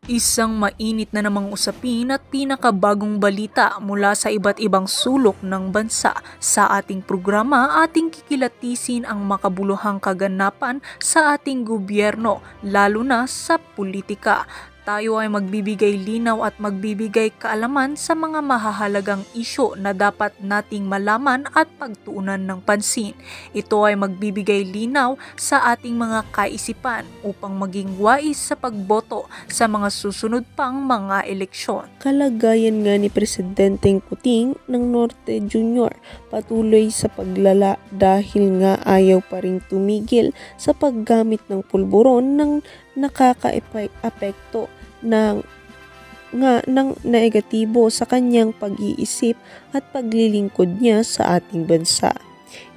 Isang mainit na namang usapin at pinakabagong balita mula sa iba't ibang sulok ng bansa. Sa ating programa, ating kikilatisin ang makabuluhang kaganapan sa ating gobyerno, lalo na sa politika. Tayo ay magbibigay linaw at magbibigay kaalaman sa mga mahahalagang isyu na dapat nating malaman at pagtuunan ng pansin. Ito ay magbibigay linaw sa ating mga kaisipan upang maging wais sa pagboto sa mga susunod pang mga eleksyon. Kalagayan nga ni Presidenteng Kuting ng Norte Jr. patuloy sa paglala dahil nga ayaw pa ring tumigil sa paggamit ng pulburon ng nakaka-apekto ng negatibo sa kanyang pag-iisip at paglilingkod niya sa ating bansa.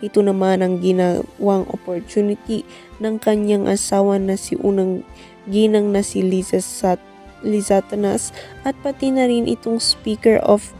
Ito naman ang ginawang opportunity ng kanyang asawa na si unang ginang na si Liza Satanas at pati na rin itong Speaker of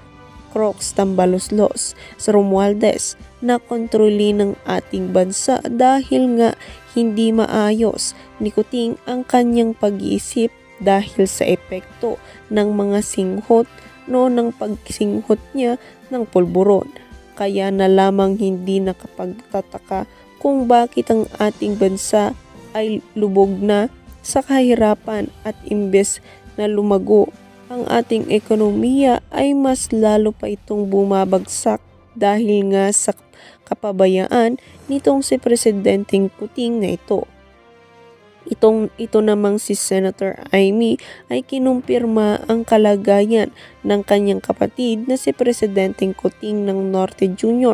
Crocs Tambaloslos sa Romualdez na kontroli ng ating bansa dahil nga hindi maayos ni Kuting ang kanyang pag-iisip dahil sa epekto ng mga singhot ng pagsinghot niya ng pulburon. Kaya na lamang hindi nakapagtataka kung bakit ang ating bansa ay lubog na sa kahirapan at imbes na lumago ang ating ekonomiya ay mas lalo pa itong bumabagsak dahil nga sa kapabayaan nitong si Presidenteng Kuting na ito. Ito namang si Senator Amy ay kinumpirma ang kalagayan ng kanyang kapatid na si Presidenteng Kuting ng Norte Jr.